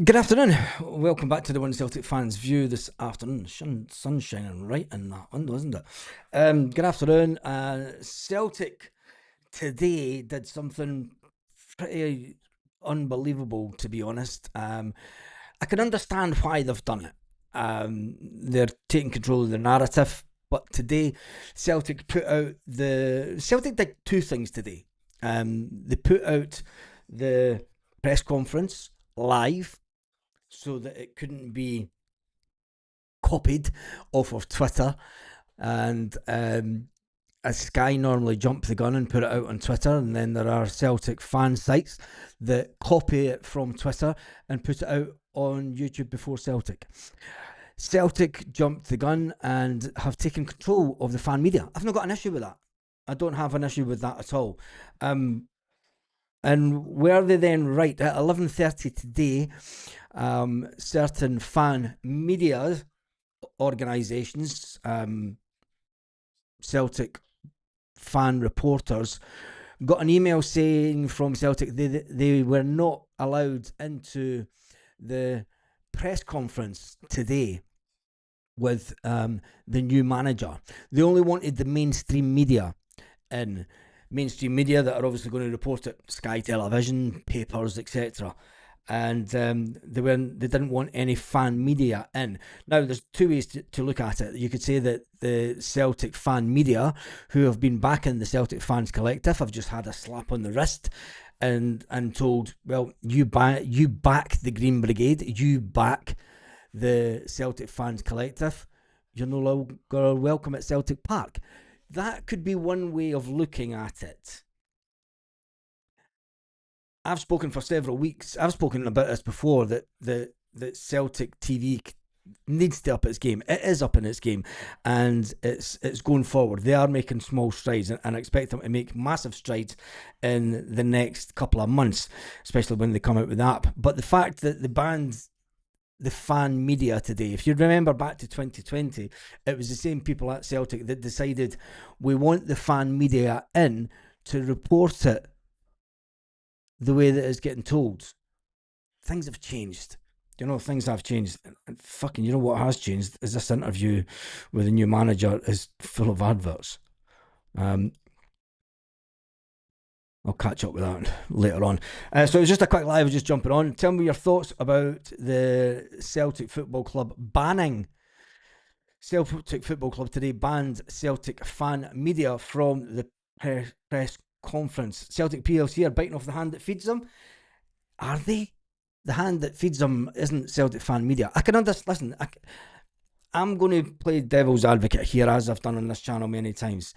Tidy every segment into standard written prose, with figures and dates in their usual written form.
Good afternoon. Welcome back to the One Celtic Fans View this afternoon. Sun's shining right in that window, isn't it? Good afternoon. Celtic today did something pretty unbelievable, to be honest. I can understand why they've done it. They're taking control of the narrative, but today Celtic did two things today. They put out the press conference live so that it couldn't be copied off of Twitter. And as Sky normally jump the gun and put it out on Twitter, and then there are Celtic fan sites that copy it from Twitter and put it out on YouTube before Celtic. Celtic jumped the gun and have taken control of the fan media. I've not got an issue with that. I don't have an issue with that at all. And were they then right at 11:30 today? Certain fan media organisations, Celtic fan reporters, got an email saying from Celtic they were not allowed into the press conference today with the new manager. They only wanted the mainstream media in. Mainstream media that are obviously going to report it, Sky Television, papers, etc. And they didn't want any fan media in. Now, there's two ways to look at it. You could say that the Celtic fan media, who have been backing the Celtic Fans Collective, have just had a slap on the wrist and told, well, you back the Green Brigade, you back the Celtic Fans Collective, you're no longer welcome at Celtic Park. That could be one way of looking at it. I've spoken for several weeks. I've spoken about this before, that Celtic TV needs to up its game. It is up in its game, and it's going forward. They are making small strides, and I expect them to make massive strides in the next couple of months, especially when they come out with the app. But the fact that the fan media today, if you remember back to 2020, it was the same people at Celtic that decided we want the fan media in to report it the way that it's getting told. Things have changed. Things have changed. And fucking, you know what has changed is this interview with the new manager is full of adverts. I'll catch up with that later on. So it's just a quick live, just jumping on. Tell me your thoughts about the Celtic Football Club banning. Celtic Football Club today banned Celtic fan media from the press conference. Celtic PLC are biting off the hand that feeds them. Are they? The hand that feeds them isn't Celtic fan media. I can understand. Listen, I'm going to play devil's advocate here, as I've done on this channel many times.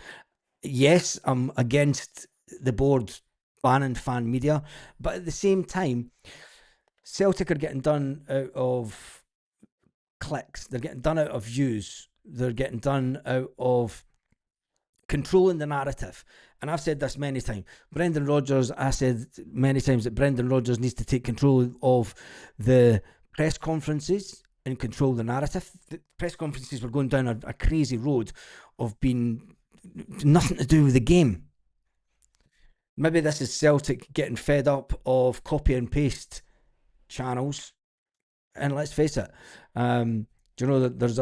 Yes, I'm against the board banning fan media, but at the same time, Celtic are getting done out of clicks. They're getting done out of views. They're getting done out of controlling the narrative. And I've said this many times. Brendan Rodgers, I said many times that Brendan Rodgers needs to take control of the press conferences and control the narrative. The press conferences were going down a crazy road of being nothing to do with the game. Maybe this is Celtic getting fed up of copy and paste channels. And let's face it, do you know that there's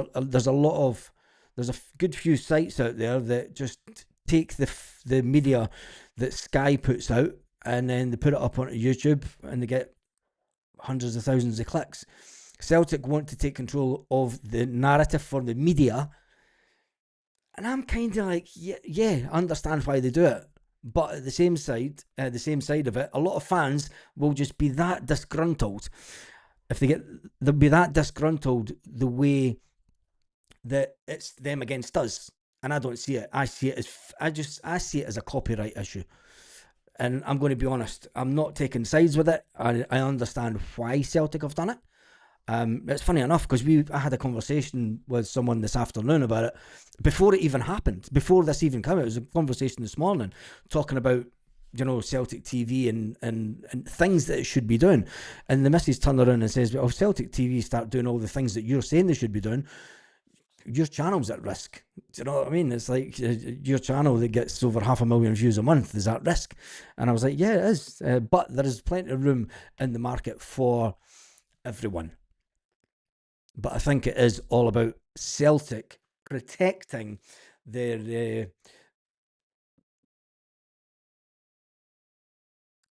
a good few sites out there that just take the media that Sky puts out and then they put it up onto YouTube and they get hundreds of thousands of clicks. Celtic want to take control of the narrative for the media, and I'm kind of like, yeah, I understand why they do it. But at the same side of it, a lot of fans will just be that disgruntled. They'll be that disgruntled the way that it's them against us, and I don't see it. I see it as a copyright issue, and I'm going to be honest. I'm not taking sides with it. I understand why Celtic have done it. It's funny enough because I had a conversation with someone this afternoon about it before it even happened, before this even came out. It was a conversation this morning talking about Celtic TV and things that it should be doing. And the missus turned around and says, well, if Celtic TV start doing all the things that you're saying they should be doing, your channel's at risk. Do you know what I mean? It's like your channel that gets over 500,000 views a month is at risk. And I was like, yeah, it is. But there is plenty of room in the market for everyone. But I think it is all about Celtic protecting their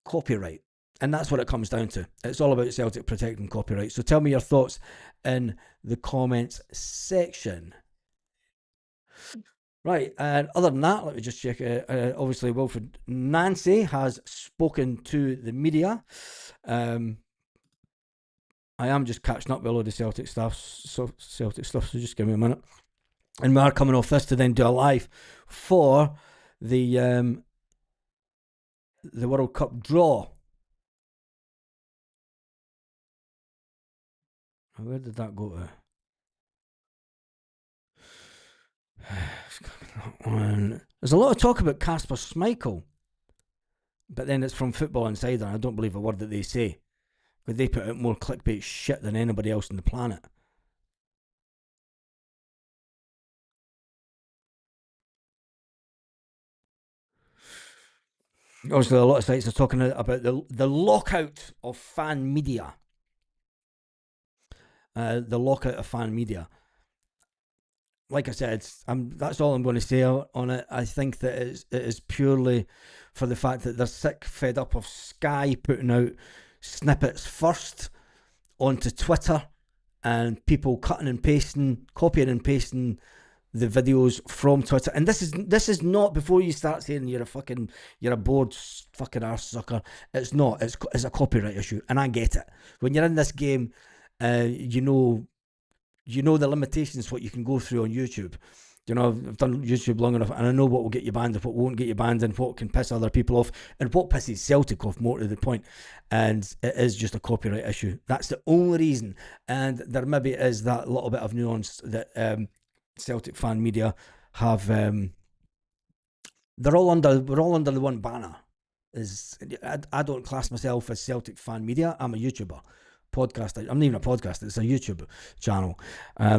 copyright. And that's what it comes down to. It's all about Celtic protecting copyright. So tell me your thoughts in the comments section. Right, and other than that, let me just check. Obviously, Wilfred Nancy has spoken to the media. I am just catching up with a load of Celtic stuff, so just give me a minute. And we are coming off this to then do a live for the World Cup draw. Where did that go to? There's a lot of talk about Kasper Schmeichel, but then it's from Football Insider, and I don't believe a word that they say. Because they put out more clickbait shit than anybody else on the planet. Obviously, a lot of sites are talking about the lockout of fan media. The lockout of fan media. Like I said, that's all I'm going to say on it. I think that it is purely for the fact that they're sick, fed up of Sky putting out snippets first onto Twitter and people cutting and pasting, copying and pasting the videos from Twitter. And this is not, before you start saying you're a bored fucking arse sucker. It's not. It's a copyright issue, and I get it. When you're in this game, you know the limitations what you can go through on YouTube. I've done YouTube long enough, and I know what will get you banned and what won't get you banned, and what can piss other people off, and what pisses Celtic off, more to the point. And it is just a copyright issue. That's the only reason. And there maybe is that little bit of nuance that Celtic fan media have. We're all under the one banner. I don't class myself as Celtic fan media. I'm a YouTuber. Podcaster. I'm not even a podcaster. It's a YouTube channel. I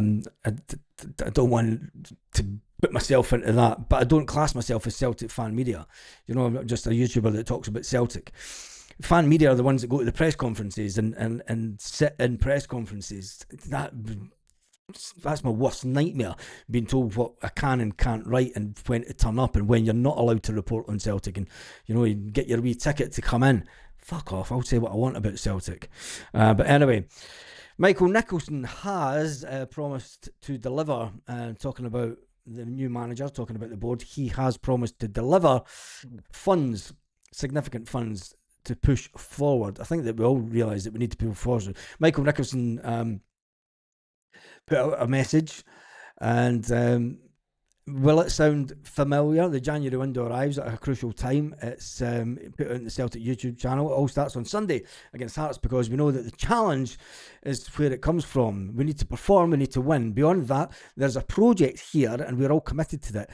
don't want to put myself into that, but I don't class myself as Celtic fan media. I'm just a YouTuber that talks about Celtic. Fan media are the ones that go to the press conferences and sit in press conferences. That's my worst nightmare, being told what I can and can't write and when to turn up and when you're not allowed to report on Celtic, and you get your wee ticket to come in. Fuck off, I'll say what I want about Celtic. But anyway, Michael Nicholson has promised to deliver, talking about the new manager, talking about the board. He has promised to deliver funds, significant funds, to push forward. I think that we all realise that we need to push forward. Michael Nicholson put out a message, and will it sound familiar? The January window arrives at a crucial time. It's put out on the Celtic YouTube channel. It all starts on Sunday against Hearts, because we know that the challenge is where it comes from. We need to perform, we need to win. Beyond that, there's a project here, and we're all committed to that.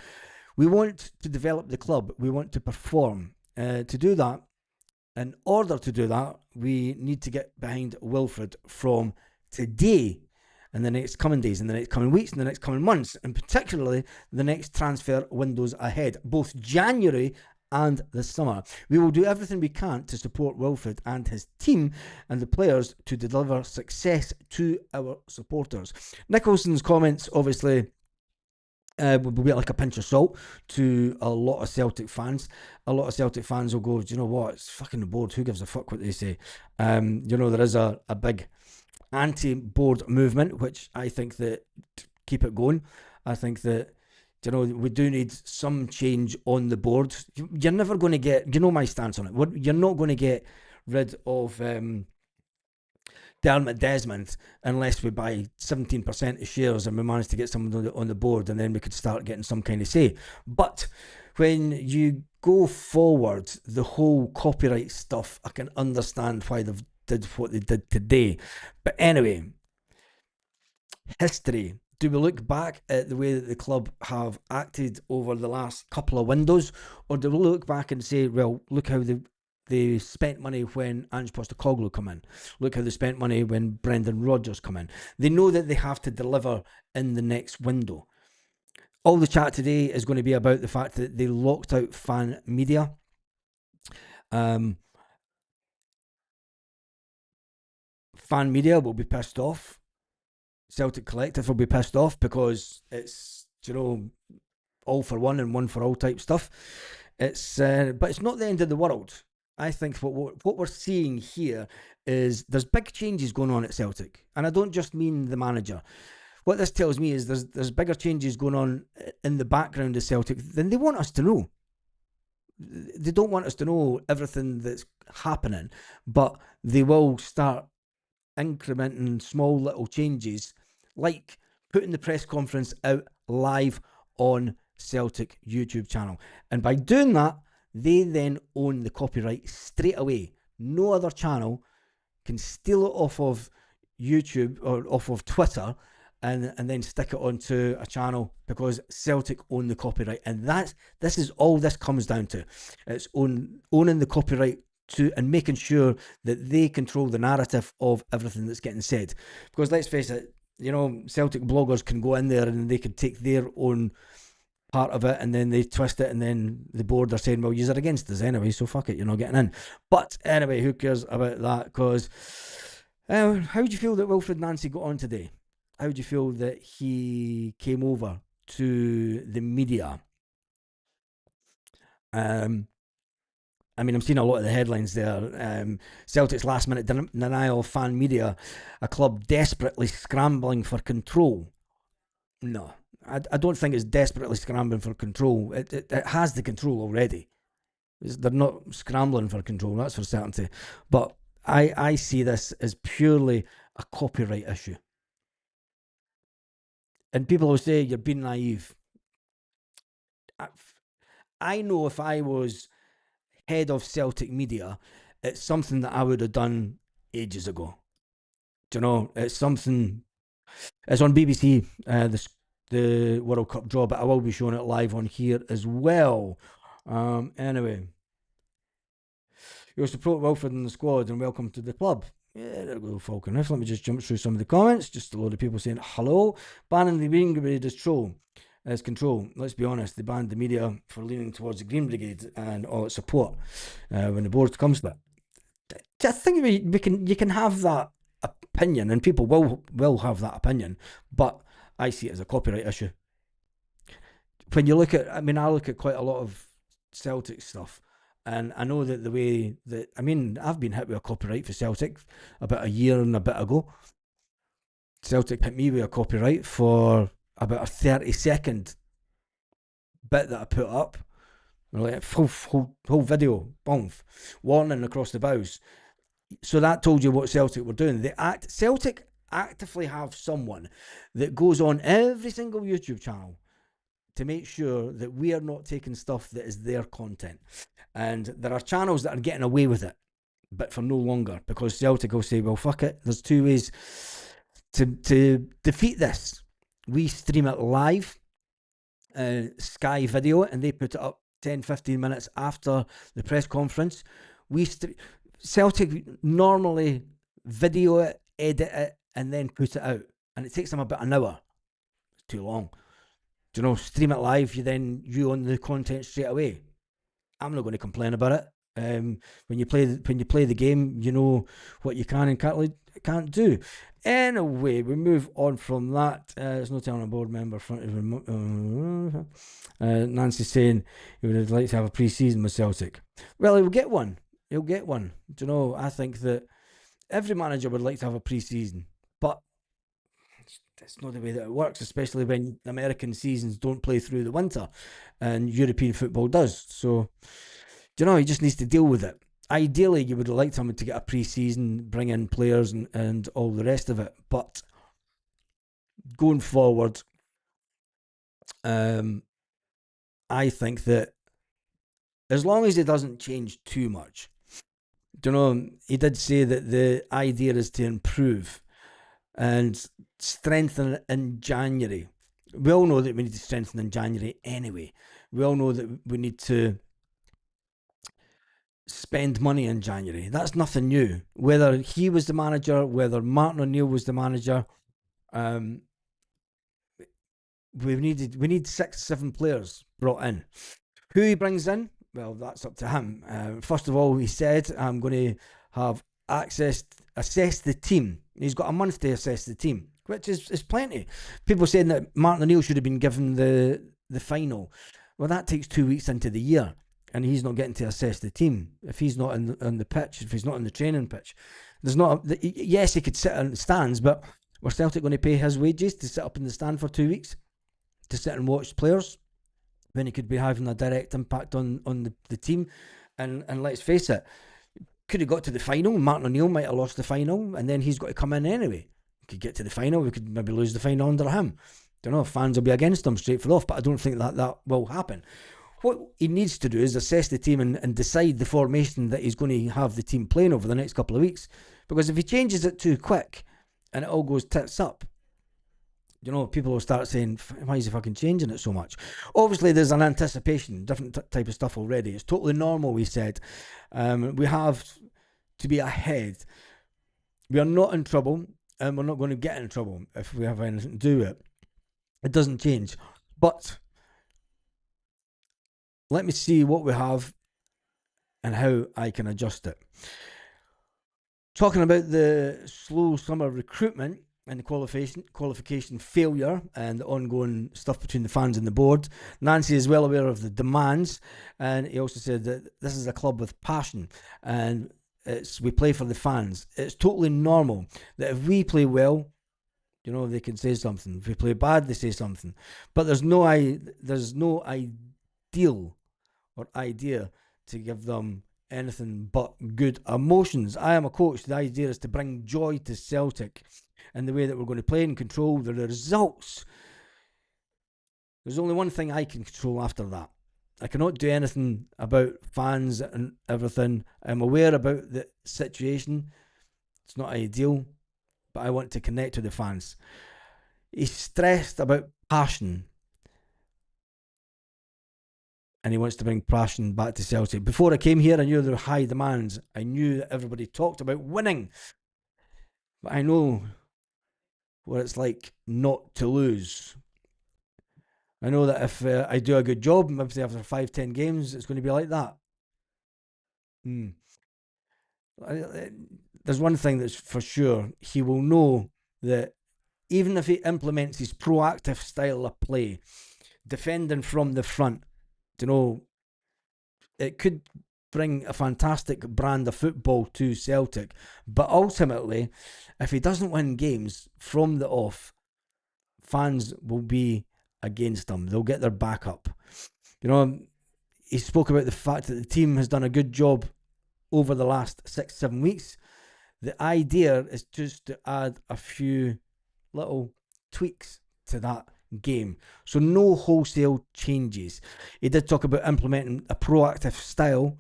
We want to develop the club. We want to perform. To do that, in order to do that, we need to get behind Wilfred from today, in the next coming days, in the next coming weeks, in the next coming months, and particularly the next transfer windows ahead, both January and the summer. We will do everything we can to support Wilfred and his team and the players to deliver success to our supporters. Nicholson's comments obviously will be like a pinch of salt to a lot of Celtic fans. A lot of Celtic fans will go, do you know what, it's fucking the board, who gives a fuck what they say? There is a big anti-board movement, which I think that keep it going. I think that we do need some change on the board. You're never going to get, my stance on it. You're not going to get rid of Dermot Desmond unless we buy 17% of shares and we manage to get someone on the board, and then we could start getting some kind of say. But when you go forward, the whole copyright stuff, I can understand why they've did what they did today. But anyway, history. Do we look back at the way that the club have acted over the last couple of windows, or do we look back and say, well, look how they spent money when Ange Postecoglou come in. Look how they spent money when Brendan Rodgers come in. They know that they have to deliver in the next window. All the chat today is going to be about the fact that they locked out fan media. fan media will be pissed off. Celtic Collective will be pissed off because it's, all for one and one for all type stuff. But it's not the end of the world. I think what we're seeing here is there's big changes going on at Celtic, and I don't just mean the manager. What this tells me is there's bigger changes going on in the background of Celtic than they want us to know. They don't want us to know everything that's happening, but they will start incrementing small little changes, like putting the press conference out live on Celtic YouTube channel. And by doing that, they then own the copyright straight away. No other channel can steal it off of YouTube or off of Twitter and then stick it onto a channel, because Celtic own the copyright. And this is all this comes down to. It's owning the copyright to and making sure that they control the narrative of everything that's getting said. Because let's face it, Celtic bloggers can go in there and they can take their own part of it and then they twist it, and then the board are saying, well, you're against us anyway, so fuck it, you're not getting in. But anyway, who cares about that? Because how do you feel that Wilfred Nancy got on today? How do you feel that he came over to the media? I'm seeing a lot of the headlines there. Celtic's last minute denial of fan media, a club desperately scrambling for control. No, I don't think it's desperately scrambling for control. It has the control already. They're not scrambling for control, that's for certainty. But I see this as purely a copyright issue. And people will say you're being naive. I know if I was head of Celtic media, it's something that I would have done ages ago. It's something. It's on BBC, the World Cup draw, but I will be showing it live on here as well. Anyway, you'll support Wilfred and the squad, and welcome to the club. Yeah, there we go, Falcon. Let me just jump through some of the comments. Just a load of people saying hello. Banning the Green Brigade as control. Let's be honest, they banned the media for leaning towards the Green Brigade and all its support when the board comes to it. I think you can have that opinion, and people will have that opinion, but I see it as a copyright issue. When you look at, I look at quite a lot of Celtic stuff, and I know that the way that, I've been hit with a copyright for Celtic about a year and a bit ago. Celtic hit me with a copyright for about a 30-second bit that I put up. Like whole video, boom, warning across the bows. So that told you what Celtic were doing. Celtic actively have someone that goes on every single YouTube channel to make sure that we are not taking stuff that is their content. And there are channels that are getting away with it, but for no longer, because Celtic will say, well, fuck it, there's two ways to defeat this. We stream it live, Sky Video, and they put it up 10-15 minutes after the press conference. Celtic normally video it, edit it, and then put it out, and it takes them about an hour. It's too long. Stream it live, you own the content straight away. I'm not going to complain about it. When you play the game, you know what you can and can't do. Anyway, we move on from that. There's no telling a board member front of Nancy saying he would like to have a pre-season with Celtic. Well, he'll get one. I think that every manager would like to have a pre-season, but that's not the way that it works, especially when American seasons don't play through the winter and European football does. So, he just needs to deal with it. Ideally, you would like someone to get a pre-season, bring in players and all the rest of it. But going forward, I think that as long as it doesn't change too much, he did say that the idea is to improve and strengthen in January. We all know that we need to strengthen in January anyway. We all know that we need to spend money in January. That's nothing new. Whether he was the manager, whether Martin O'Neill was the manager, we need 6-7 players brought in. Who he brings in, well, that's up to him. First of all, he said, I'm going to have access assess the team. He's got a month to assess the team, which is plenty. People saying that Martin O'Neill should have been given the final. Well, that takes 2 weeks into the year, and he's not getting to assess the team if he's not on the pitch, if he's not on the training pitch. There's not. Yes, he could sit in the stands, but were Celtic going to pay his wages to sit up in the stand for 2 weeks to sit and watch players when he could be having a direct impact on the team? And let's face it, could have got to the final. Martin O'Neill might have lost the final, and then he's got to come in anyway. We could get to the final. We could maybe lose the final under him. Don't know if fans will be against him straight for off, but I don't think that will happen. What he needs to do is assess the team and decide the formation that he's going to have the team playing over the next couple of weeks. Because if he changes it too quick and it all goes tits up, people will start saying, why is he fucking changing it so much? Obviously, there's an anticipation, different type of stuff already. It's totally normal, we said. We have to be ahead. We are not in trouble, and we're not going to get in trouble if we have anything to do with it. It doesn't change. But let me see what we have and how I can adjust it. Talking about the slow summer recruitment and the qualification failure and the ongoing stuff between the fans and the board, Nancy is well aware of the demands, and he also said that this is a club with passion and we play for the fans. It's totally normal that if we play well, they can say something. If we play bad, they say something. But there's no ideal or idea to give them anything but good emotions. I am a coach. The idea is to bring joy to Celtic and the way that we're going to play and control the results. There's only one thing I can control after that. I cannot do anything about fans and everything. I'm aware about the situation. It's not ideal, but I want to connect with the fans. He's stressed about passion, and he wants to bring passion back to Celtic. Before I came here, I knew there were high demands. I knew that everybody talked about winning, but I know what it's like not to lose. I know that if I do a good job, maybe after 5-10 games, it's going to be like that. There's one thing that's for sure. He will know that even if he implements his proactive style of play, defending from the front, it could bring a fantastic brand of football to Celtic. But ultimately, if he doesn't win games from the off, fans will be against him. They'll get their back up. He spoke about the fact that the team has done a good job over the last 6-7 weeks. The idea is just to add a few little tweaks to that game. So no wholesale changes. He did talk about implementing a proactive style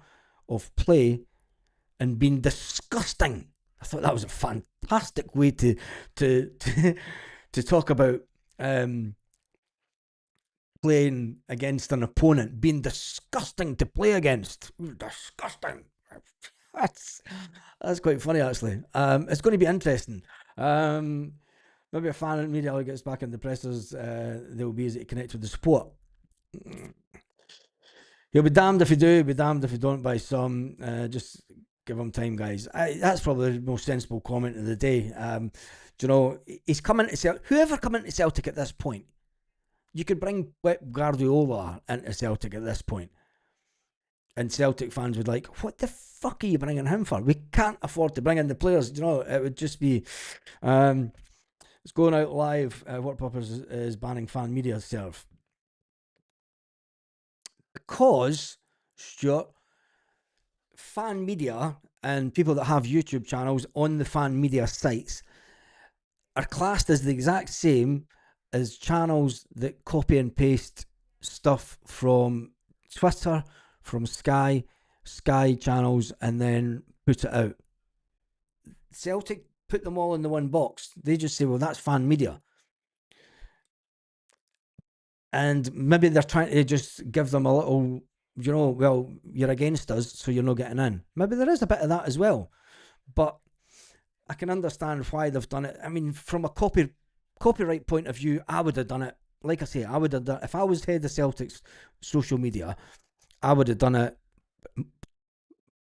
of play and being disgusting. I thought that was a fantastic way to talk about playing against an opponent, being disgusting to play against. Disgusting. That's quite funny, actually. It's going to be interesting. Maybe a fan and media gets back in the pressers, they'll be easy to connect with the support. You'll be damned if you do, be damned if you don't by some. Just give him time, guys. That's probably the most sensible comment of the day. He's coming to Celtic. Whoever come into Celtic at this point, you could bring Pep Guardiola into Celtic at this point, and Celtic fans would like, what the fuck are you bringing him for? We can't afford to bring in the players. It would just be... it's going out live. What purpose is banning fan media serve? Because, Stuart, fan media and people that have YouTube channels on the fan media sites are classed as the exact same as channels that copy and paste stuff from Twitter, from Sky channels, and then put it out. Celtic put them all in the one box. They just say, well, that's fan media. And maybe they're trying to just give them a little, well, you're against us, so you're not getting in. Maybe there is a bit of that as well. But I can understand why they've done it. I mean, from a copyright point of view, I would have done it. Like I say, I would have done, if I was head of Celtic's social media, I would have done it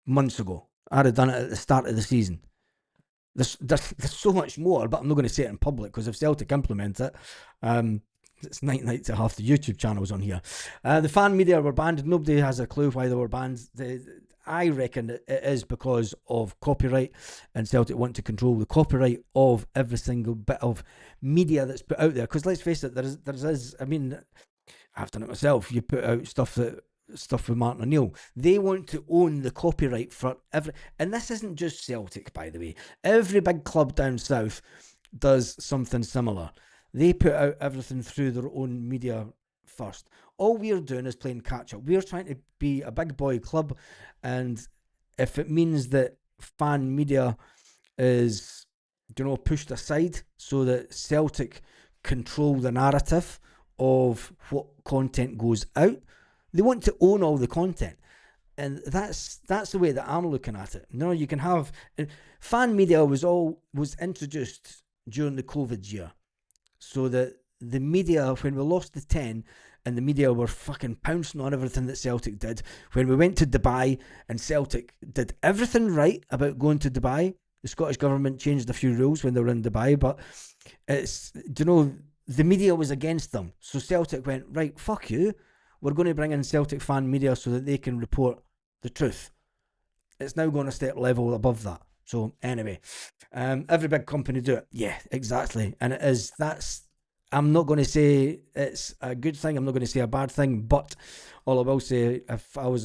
months ago. I'd have done it at the start of the season. there's so much more, but I'm not going to say it in public because if Celtic implement it, it's night to half the YouTube channels on here. The fan media were banned. Nobody has a clue why they were banned. I reckon it is because of copyright, and Celtic want to control the copyright of every single bit of media that's put out there. Because let's face it, there's I mean, I've done it myself. You put out stuff with Martin O'Neill. They want to own the copyright for every, and this isn't just Celtic, by the way. Every big club down south does something similar. They put out everything through their own media first. All we're doing is playing catch up. We're trying to be a big boy club, and if it means that fan media is, pushed aside so that Celtic control the narrative of what content goes out, they want to own all the content. And that's the way that I'm looking at it. You can have fan media was introduced during the COVID year, so that the media, when we lost the 10 and the media were fucking pouncing on everything that Celtic did, when we went to Dubai and Celtic did everything right about going to Dubai, the Scottish government changed a few rules when they were in Dubai, but it's, the media was against them. So Celtic went, right, fuck you, we're going to bring in Celtic fan media so that they can report the truth. It's now going a step level above that. So anyway, every big company do it. Yeah, exactly. And it is, I'm not going to say it's a good thing. I'm not going to say a bad thing, but all I will say, if I was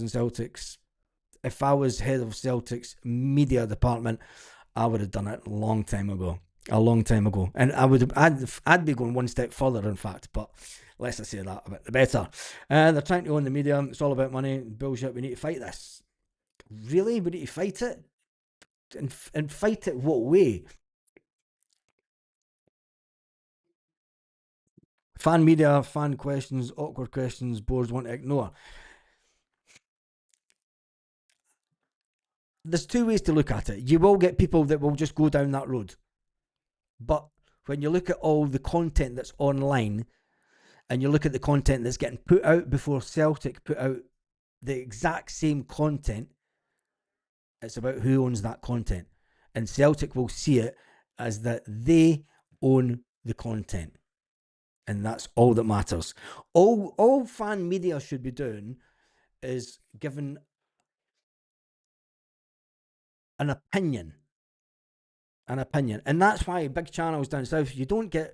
head of Celtic's media department, I would have done it a long time ago. And I'd be going one step further, in fact, but less I say that, about the better. They're trying to own the media. It's all about money. Bullshit. We need to fight this. Really? We need to fight it? And fight it what way? Fan media, fan questions, awkward questions, boards want to ignore. There's two ways to look at it. You will get people that will just go down that road. But when you look at all the content that's online, and you look at the content that's getting put out before Celtic put out the exact same content, it's about who owns that content. And Celtic will see it as that they own the content. And that's all that matters. All fan media should be doing is giving an opinion. And that's why big channels down south, you don't get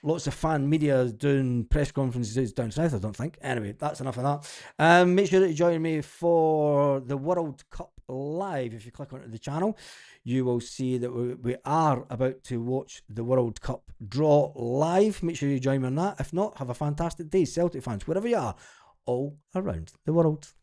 lots of fan media doing press conferences down south, I don't think. Anyway, that's enough of that. Make sure that you join me for the World Cup live. If you click onto the channel, you will see that we are about to watch the World Cup draw live. Make sure you join me on that. If not, have a fantastic day, Celtic fans, wherever you are, all around the world.